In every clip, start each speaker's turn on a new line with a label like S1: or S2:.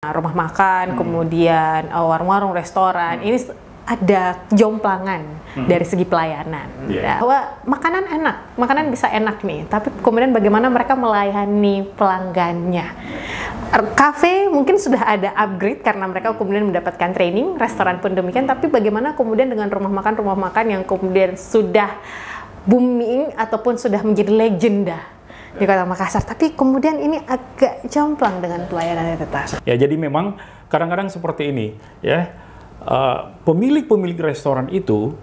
S1: rumah makan, kemudian warung-warung, restoran, ini ada jomplangan dari segi pelayanan. Bahwa makanan enak, makanan bisa enak nih, tapi kemudian bagaimana mereka melayani pelanggannya. Cafe mungkin sudah ada upgrade karena mereka kemudian mendapatkan training, restoran pun demikian, tapi bagaimana kemudian dengan rumah makan yang kemudian sudah booming ataupun sudah menjadi legenda di Kota Makassar, tapi kemudian ini agak jomplang dengan pelayanannya tetap.
S2: Ya, jadi memang kadang-kadang seperti ini, ya, pemilik-pemilik restoran itu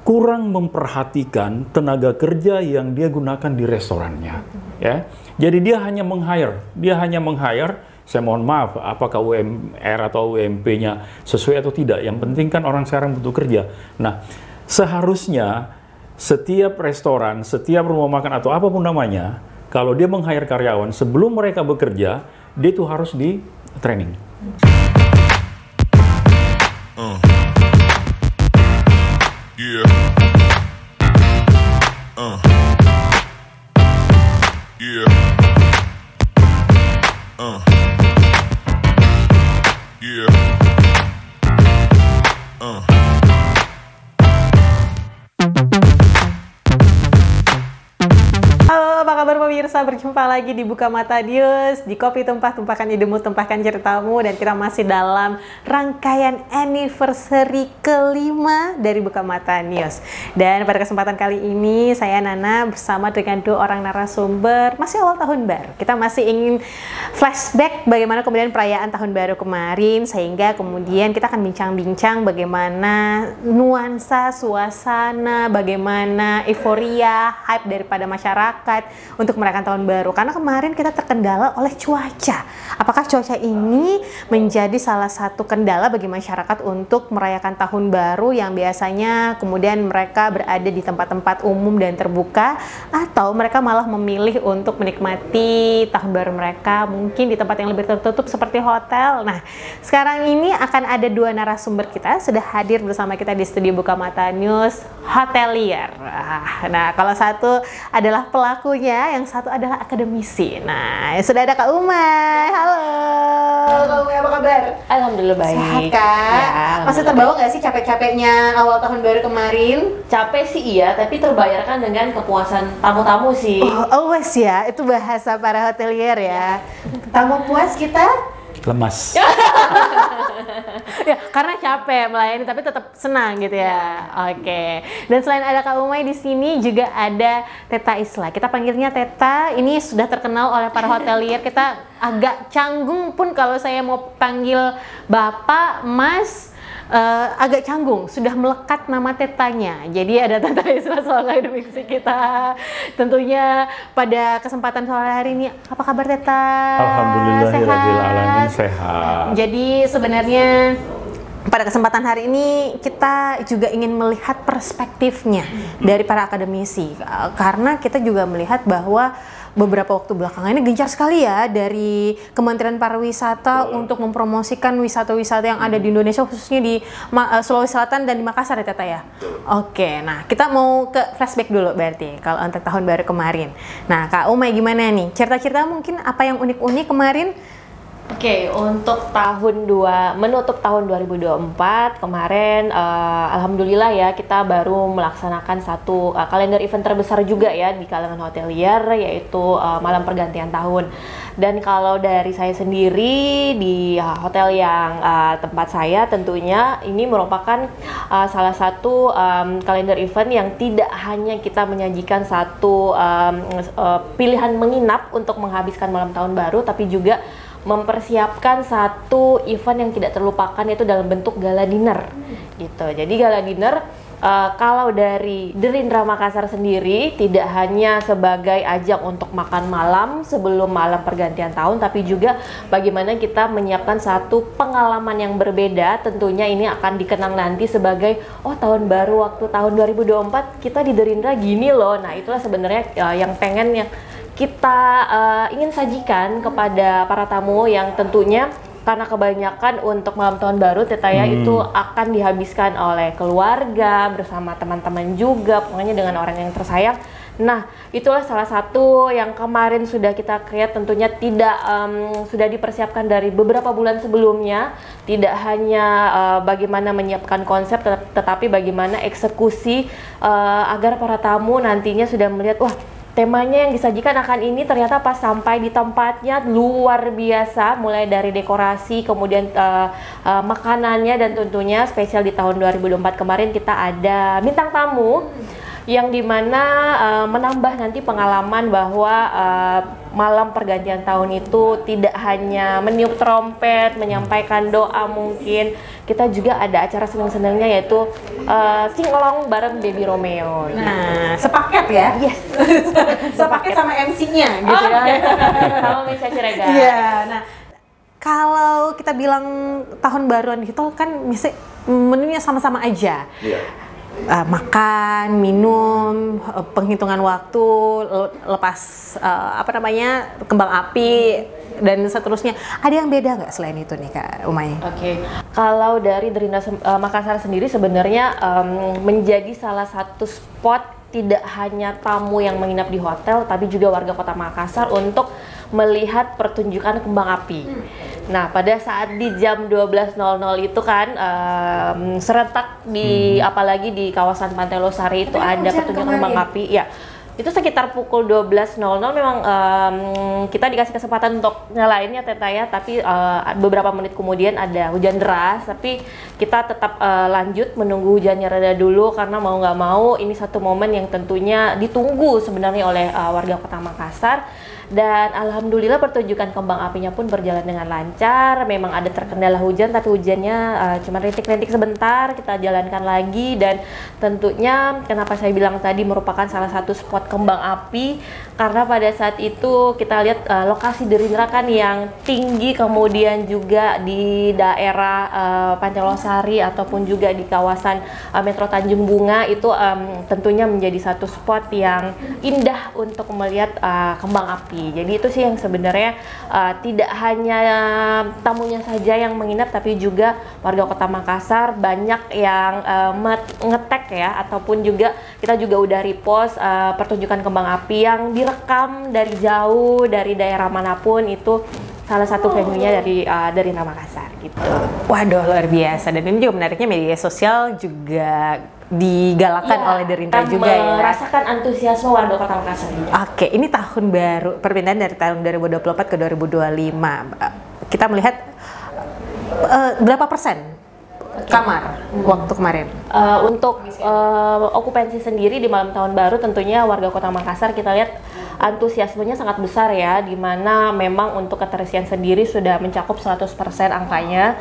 S2: kurang memperhatikan tenaga kerja yang dia gunakan di restorannya, ya. Jadi dia hanya meng-hire, saya mohon maaf, apakah UMR atau UMP-nya sesuai atau tidak. Yang penting kan orang sekarang butuh kerja. Nah, seharusnya setiap restoran, setiap rumah makan atau apapun namanya, kalau dia meng-hire karyawan, sebelum mereka bekerja, dia itu harus di training.
S1: Pemirsa, berjumpa lagi di Buka Mata News, di Kopi Tumpah, tumpahkan idemu, tumpahkan ceritamu, dan kita masih dalam rangkaian anniversary kelima dari Buka Mata News. Dan pada kesempatan kali ini saya Nana bersama dengan dua orang narasumber, masih awal tahun baru. Kita masih ingin flashback bagaimana kemudian perayaan tahun baru kemarin, sehingga kemudian kita akan bincang-bincang bagaimana nuansa, suasana, bagaimana euforia, hype daripada masyarakat untuk merayakan tahun baru, karena kemarin kita terkendala oleh cuaca. Apakah cuaca ini menjadi salah satu kendala bagi masyarakat untuk merayakan tahun baru yang biasanya kemudian mereka berada di tempat-tempat umum dan terbuka, atau mereka malah memilih untuk menikmati tahun baru mereka mungkin di tempat yang lebih tertutup seperti hotel. Nah, sekarang ini akan ada dua narasumber kita sudah hadir bersama kita di studio Buka Mata News, hotelier. Nah, kalau satu adalah pelakunya, yang satu adalah akademisi. Nah, sudah ada Kak Umay. Halo. Halo Kak Umay, apa kabar?
S3: Alhamdulillah baik.
S1: Sehat Kak? Ya, masih terbawa nggak sih capek-capeknya awal tahun baru kemarin?
S3: Capek sih iya, tapi terbayarkan dengan kepuasan tamu-tamu sih.
S1: Always ya, itu bahasa para hotelier ya. Tamu puas kita
S2: Lemas.
S1: ya, karena capek melayani tapi tetap senang gitu ya. Oke. Dan selain ada Kak Umay di sini juga ada Teta Isla. Kita panggilnya Teta. Ini sudah terkenal oleh para hotelier. Kita agak canggung pun kalau saya mau panggil Bapak, Mas, agak canggung, sudah melekat nama Tetanya. Jadi ada Teta Isla soal akademisi kita. Tentunya pada kesempatan sore hari ini, apa kabar Teta?
S2: Alhamdulillahirrahmanirrahim, sehat.
S1: Jadi sebenarnya pada kesempatan hari ini kita juga ingin melihat perspektifnya dari para akademisi, karena kita juga melihat bahwa beberapa waktu belakangan ini gencar sekali ya dari Kementerian Pariwisata untuk mempromosikan wisata-wisata yang ada di Indonesia, khususnya di Sulawesi Selatan dan di Makassar ya Teta ya. Oke, nah kita mau ke flashback dulu berarti kalau untuk tahun baru kemarin. Nah Kak Umay gimana nih? Cerita-cerita mungkin apa yang unik-unik kemarin?
S3: Oke, untuk menutup tahun 2024 kemarin, alhamdulillah ya kita baru melaksanakan satu kalender event terbesar juga ya di kalangan hotelier, yaitu malam pergantian tahun. Dan kalau dari saya sendiri di hotel yang tempat saya, tentunya ini merupakan salah satu kalender event yang tidak hanya kita menyajikan satu pilihan menginap untuk menghabiskan malam tahun baru, tapi juga mempersiapkan satu event yang tidak terlupakan, yaitu dalam bentuk gala dinner gitu. Jadi gala dinner kalau dari Derindra Makassar sendiri tidak hanya sebagai ajang untuk makan malam sebelum malam pergantian tahun, tapi juga bagaimana kita menyiapkan satu pengalaman yang berbeda. Tentunya ini akan dikenang nanti sebagai tahun baru waktu tahun 2024 kita di Derindra gini loh. Nah, itulah sebenarnya yang pengen yang kita ingin sajikan kepada para tamu, yang tentunya karena kebanyakan untuk malam tahun baru Teta ya itu akan dihabiskan oleh keluarga bersama teman-teman juga, pokoknya dengan orang yang tersayang. Nah, itulah salah satu yang kemarin sudah kita create, tentunya tidak sudah dipersiapkan dari beberapa bulan sebelumnya. Tidak hanya bagaimana menyiapkan konsep, tetapi bagaimana eksekusi agar para tamu nantinya sudah melihat, wah, temanya yang disajikan akan ini ternyata pas sampai di tempatnya luar biasa, mulai dari dekorasi, kemudian makanannya, dan tentunya spesial di tahun 2024 kemarin kita ada bintang tamu yang dimana menambah nanti pengalaman bahwa malam pergantian tahun itu tidak hanya meniup trompet, menyampaikan doa, mungkin kita juga ada acara seneng-senengnya, yaitu sing-along bareng Baby Romeo.
S1: Nah, sepaket ya?
S3: Yes.
S1: Sepaket sama MC-nya gitu ya.
S3: Sama Misha Ciregar.
S1: Iya, nah kalau kita bilang tahun baruan gitu kan misalnya menunya sama-sama aja.
S2: Iya.
S1: Makan, minum, penghitungan waktu, lepas kembang api dan seterusnya. Ada yang beda nggak selain itu nih Kak Umay?
S3: Oke. Kalau dari Derinda Makassar sendiri sebenarnya menjadi salah satu spot tidak hanya tamu yang menginap di hotel, tapi juga warga Kota Makassar untuk melihat pertunjukan kembang api. Nah, pada saat di jam 12.00 itu kan serentak di apalagi di kawasan Pantai Losari itu ada pertunjukan kembang api. Ya, itu sekitar pukul 12.00 memang kita dikasih kesempatan untuk nyalainnya Teta ya, tapi beberapa menit kemudian ada hujan deras, tapi kita tetap lanjut menunggu hujannya reda dulu, karena mau nggak mau ini satu momen yang tentunya ditunggu sebenarnya oleh warga Kota Makassar. Dan alhamdulillah pertunjukan kembang apinya pun berjalan dengan lancar. Memang ada terkendala hujan, tapi hujannya cuma rintik-rintik sebentar, kita jalankan lagi. Dan tentunya kenapa saya bilang tadi merupakan salah satu spot kembang api, karena pada saat itu kita lihat lokasi Derindra kan yang tinggi, kemudian juga di daerah Pantai Losari ataupun juga di kawasan Metro Tanjung Bunga itu tentunya menjadi satu spot yang indah untuk melihat kembang api. Jadi itu sih yang sebenarnya tidak hanya tamunya saja yang menginap, tapi juga warga Kota Makassar banyak yang ngetek ya, ataupun juga kita juga udah repost pertunjukan kembang api yang direkam dari jauh, dari daerah manapun. Itu salah satu venue-nya dari Makassar gitu.
S1: Waduh, luar biasa. Dan ini juga menariknya media sosial juga digalakan oleh Derindra juga ya.
S3: Merasakan antusiasme warga Kota Makassar.
S1: Oke, ini tahun baru, perpindahan dari tahun 2024 ke 2025. Kita melihat berapa persen kamar waktu kemarin?
S3: Untuk okupansi sendiri di malam tahun baru, tentunya warga Kota Makassar kita lihat antusiasmenya sangat besar ya, di mana memang untuk keterisian sendiri sudah mencakup 100% angkanya.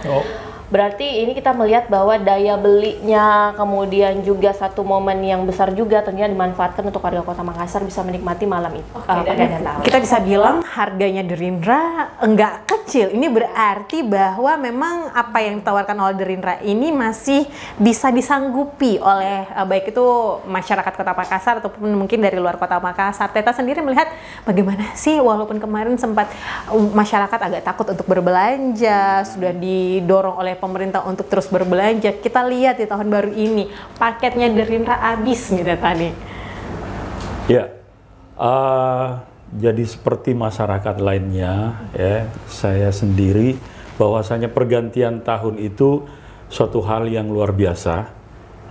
S3: Berarti ini kita melihat bahwa daya belinya, kemudian juga satu momen yang besar juga tentunya dimanfaatkan untuk warga Kota Makassar bisa menikmati malam itu.
S1: Kita bisa bilang harganya Derindra enggak kecil. Ini berarti bahwa memang apa yang ditawarkan oleh Derindra ini masih bisa disanggupi oleh baik itu masyarakat Kota Makassar ataupun mungkin dari luar Kota Makassar. Teta sendiri melihat bagaimana sih, walaupun kemarin sempat masyarakat agak takut untuk berbelanja, sudah didorong oleh pemerintah untuk terus berbelanja. Kita lihat di tahun baru ini paketnya Derindra habis gitu tadi.
S2: Ya, jadi seperti masyarakat lainnya ya, saya sendiri bahwasanya pergantian tahun itu suatu hal yang luar biasa,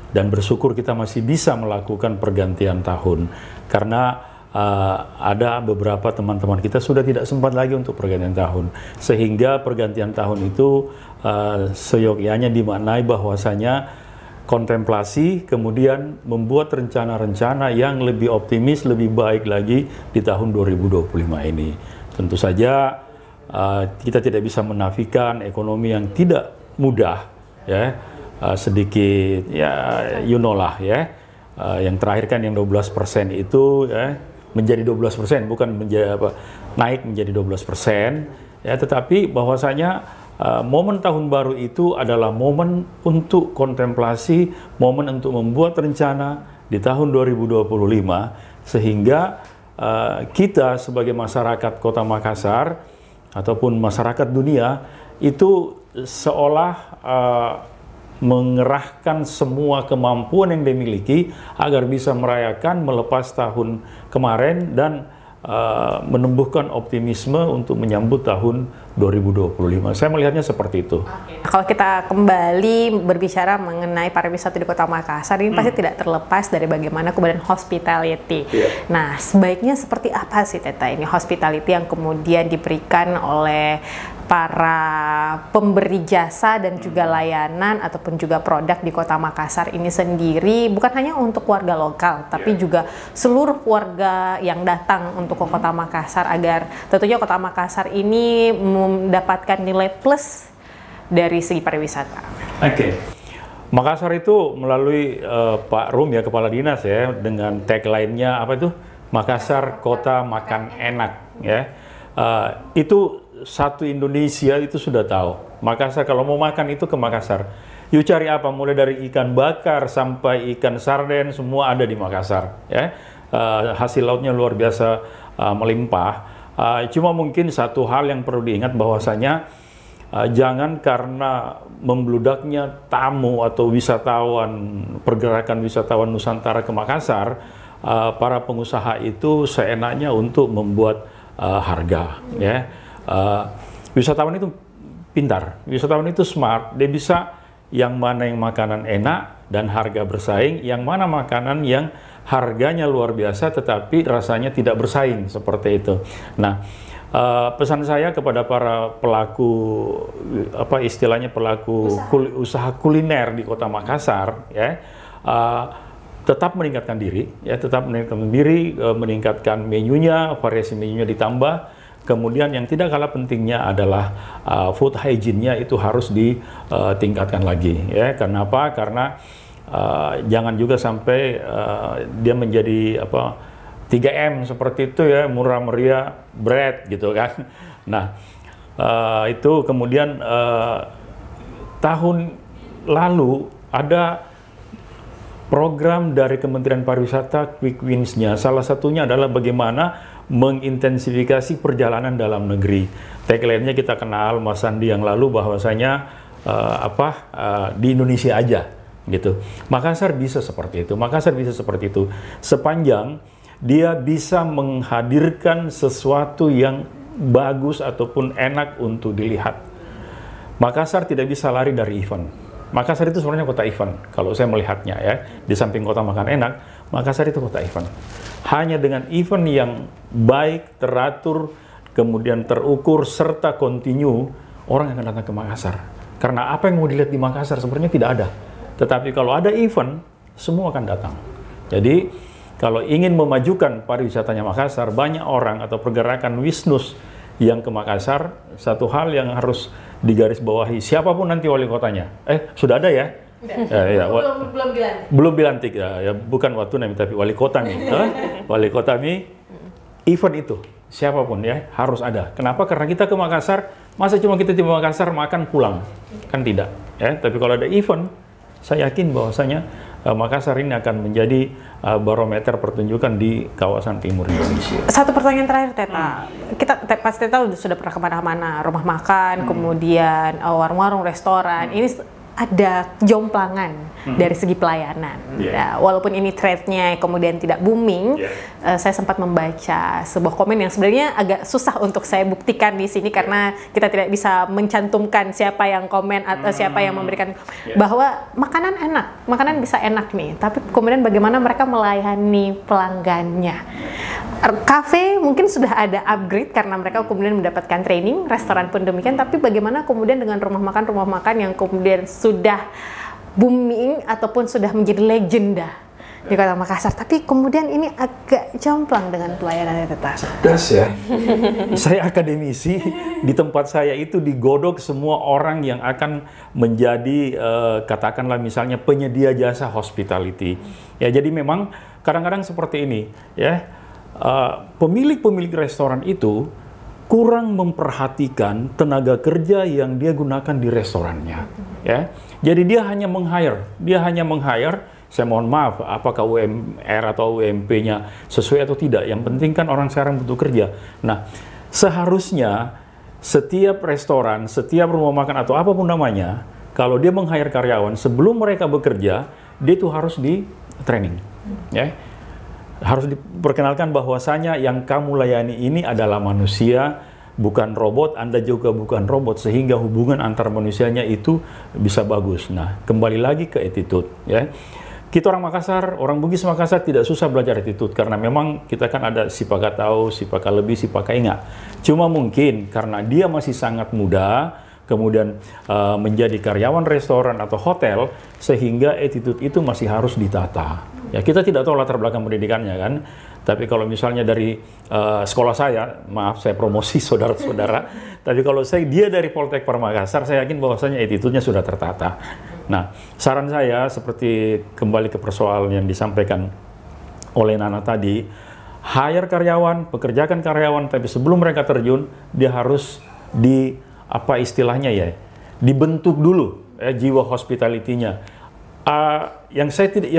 S2: dan bersyukur kita masih bisa melakukan pergantian tahun karena ada beberapa teman-teman kita sudah tidak sempat lagi untuk pergantian tahun, sehingga pergantian tahun itu seyogyanya dimaknai bahwasanya kontemplasi, kemudian membuat rencana-rencana yang lebih optimis, lebih baik lagi di tahun 2025 ini. Tentu saja kita tidak bisa menafikan ekonomi yang tidak mudah ya, sedikit ya you know lah ya, yang terakhir kan yang 12% itu ya menjadi 12%, bukan menjadi naik menjadi 12% ya, tetapi bahwasanya momen tahun baru itu adalah momen untuk kontemplasi, momen untuk membuat rencana di tahun 2025, sehingga kita sebagai masyarakat Kota Makassar ataupun masyarakat dunia itu seolah mengerahkan semua kemampuan yang dia miliki agar bisa merayakan melepas tahun kemarin dan menumbuhkan optimisme untuk menyambut tahun 2025. Saya melihatnya seperti itu.
S1: Kalau kita kembali berbicara mengenai pariwisata di Kota Makassar, ini pasti tidak terlepas dari bagaimana kemudian hospitality. Nah, sebaiknya seperti apa sih Teta ini hospitality yang kemudian diberikan oleh para pemberi jasa dan juga layanan ataupun juga produk di Kota Makassar ini sendiri, bukan hanya untuk warga lokal tapi juga seluruh warga yang datang untuk ke Kota Makassar, agar tentunya Kota Makassar ini mendapatkan nilai plus dari segi pariwisata.
S2: Oke. Makassar itu melalui Pak Rum ya, Kepala Dinas ya, dengan tagline-nya apa itu? Makassar Kota Makan Enak ya. Itu satu Indonesia itu sudah tahu. Makassar kalau mau makan itu ke Makassar. Yuk cari apa? Mulai dari ikan bakar sampai ikan sarden semua ada di Makassar. Ya, hasil lautnya luar biasa melimpah. Cuma mungkin satu hal yang perlu diingat bahwasanya jangan karena membludaknya tamu atau wisatawan, pergerakan wisatawan Nusantara ke Makassar, para pengusaha itu seenaknya untuk membuat harga. Ya. Wisatawan itu pintar, wisatawan itu smart, dia bisa yang mana yang makanan enak dan harga bersaing, yang mana makanan yang harganya luar biasa tetapi rasanya tidak bersaing, seperti itu. Nah, pesan saya kepada para pelaku, apa istilahnya, pelaku usaha kuliner di Kota Makassar, ya, tetap meningkatkan diri, ya, tetap meningkatkan diri, meningkatkan menunya, variasi menunya ditambah. Kemudian yang tidak kalah pentingnya adalah food hygiene-nya itu harus ditingkatkan lagi, ya. Kenapa? Karena jangan juga sampai dia menjadi apa 3M seperti itu ya, murah meriah bread gitu kan. Nah, itu kemudian tahun lalu ada program dari Kementerian Pariwisata Quick Wins-nya. Salah satunya adalah bagaimana mengintensifikasi perjalanan dalam negeri. Tagline-nya kita kenal Mas Sandi yang lalu bahwasanya di Indonesia aja gitu. Makassar bisa seperti itu. Makassar bisa seperti itu sepanjang dia bisa menghadirkan sesuatu yang bagus ataupun enak untuk dilihat. Makassar tidak bisa lari dari event. Makassar itu sebenarnya kota event kalau saya melihatnya ya. Di samping kota makan enak, Makassar itu kota event. Hanya dengan event yang baik, teratur, kemudian terukur, serta kontinu, orang akan datang ke Makassar. Karena apa yang mau dilihat di Makassar sebenarnya tidak ada. Tetapi kalau ada event, semua akan datang. Jadi, kalau ingin memajukan pariwisatanya Makassar, banyak orang atau pergerakan wisnus yang ke Makassar, satu hal yang harus digarisbawahi, siapapun nanti wali kotanya. Sudah ada ya? Belum dilantik ya, bukan Watu Nami tapi wali kota nih. Wali kota nih event itu siapapun ya harus ada. Kenapa? Karena kita ke Makassar, masa cuma kita di Makassar makan pulang? Kan tidak ya. Tapi kalau ada event, saya yakin bahwasanya Makassar ini akan menjadi barometer pertunjukan di kawasan timur Indonesia.
S1: Satu pertanyaan terakhir Teta, kita pasti Teta sudah pernah kemana-mana, rumah makan, kemudian warung-warung, restoran, ini ada jomplangan dari segi pelayanan. Nah, walaupun ini trade-nya kemudian tidak booming, saya sempat membaca sebuah komen yang sebenarnya agak susah untuk saya buktikan di sini karena kita tidak bisa mencantumkan siapa yang komen atau siapa yang memberikan bahwa makanan enak, makanan bisa enak nih, tapi kemudian bagaimana mereka melayani pelanggannya. Kafe mungkin sudah ada upgrade karena mereka kemudian mendapatkan training, restoran pun demikian, tapi bagaimana kemudian dengan rumah makan yang kemudian sudah booming ataupun sudah menjadi legenda di Kota Makassar, tapi kemudian ini agak jomplang dengan pelayanannya Teta.
S2: Cerdas ya. Saya akademisi, di tempat saya itu digodok semua orang yang akan menjadi katakanlah misalnya penyedia jasa hospitality. Ya, jadi memang kadang-kadang seperti ini ya. Pemilik-pemilik restoran itu kurang memperhatikan tenaga kerja yang dia gunakan di restorannya, ya. Jadi dia hanya meng-hire, saya mohon maaf, apakah UMR atau UMP-nya sesuai atau tidak. Yang penting kan orang sekarang butuh kerja. Nah, seharusnya setiap restoran, setiap rumah makan atau apapun namanya, kalau dia meng-hire karyawan, sebelum mereka bekerja, dia itu harus di training. Ya. Harus diperkenalkan bahwasanya yang kamu layani ini adalah manusia, bukan robot, Anda juga bukan robot, sehingga hubungan antar manusianya itu bisa bagus. Nah, kembali lagi ke attitude. Ya. Kita orang Makassar, orang Bugis Makassar tidak susah belajar attitude, karena memang kita kan ada sipaka tahu, sipaka lebih, sipaka ingat. Cuma mungkin karena dia masih sangat muda, kemudian menjadi karyawan restoran atau hotel, sehingga attitude itu masih harus ditata. Ya, kita tidak tahu latar belakang pendidikannya kan, tapi kalau misalnya dari sekolah saya, maaf saya promosi saudara-saudara, tapi kalau dia dari Poltek Makassar, saya yakin bahwasanya attitude-nya sudah tertata. Nah, saran saya seperti kembali ke persoalan yang disampaikan oleh Nana tadi, hire karyawan, pekerjakan karyawan, tapi sebelum mereka terjun, dia harus apa istilahnya ya, dibentuk dulu jiwa hospitality-nya. Yang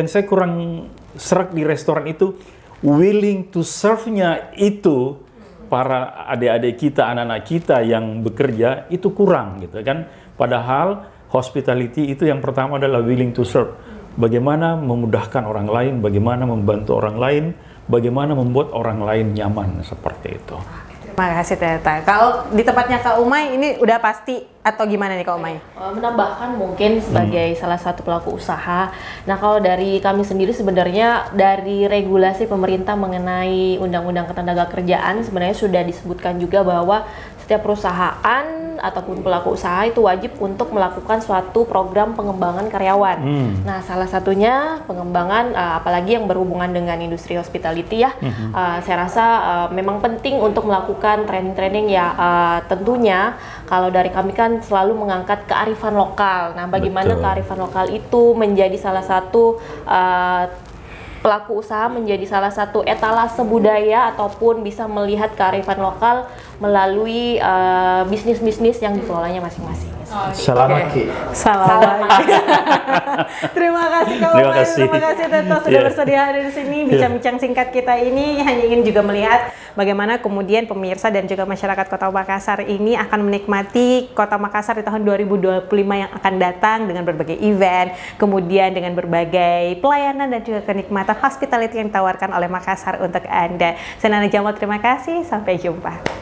S2: saya kurang serak di restoran itu, willing to serve-nya itu para adik-adik kita, anak-anak kita yang bekerja itu kurang gitu kan. Padahal hospitality itu yang pertama adalah willing to serve. Bagaimana memudahkan orang lain, bagaimana membantu orang lain, bagaimana membuat orang lain nyaman, seperti itu.
S1: Terima kasih Teta. Kalau di tempatnya Kak Umay ini udah pasti atau gimana nih Kak Umay?
S3: Menambahkan mungkin sebagai salah satu pelaku usaha. Nah, kalau dari kami sendiri sebenarnya dari regulasi pemerintah mengenai Undang-Undang Ketenagakerjaan sebenarnya sudah disebutkan juga bahwa setiap perusahaan ataupun pelaku usaha itu wajib untuk melakukan suatu program pengembangan karyawan. Nah, salah satunya pengembangan apalagi yang berhubungan dengan industri hospitality ya. Saya rasa memang penting untuk melakukan training-training ya. Tentunya kalau dari kami kan selalu mengangkat kearifan lokal. Nah, bagaimana kearifan lokal itu menjadi salah satu pelaku usaha, menjadi salah satu etalase budaya ataupun bisa melihat kearifan lokal melalui bisnis-bisnis yang dikelolanya masing-masing.
S2: Selamat Ki.
S1: Terima kasih Kak Umay, terima kasih Teta sudah bersedia hadir di sini. Bincang-bincang singkat kita ini hanya ingin juga melihat bagaimana kemudian pemirsa dan juga masyarakat Kota Makassar ini akan menikmati Kota Makassar di tahun 2025 yang akan datang dengan berbagai event, kemudian dengan berbagai pelayanan dan juga kenikmatan hospitality yang ditawarkan oleh Makassar untuk Anda. Saya Nana Jamal, terima kasih, sampai jumpa.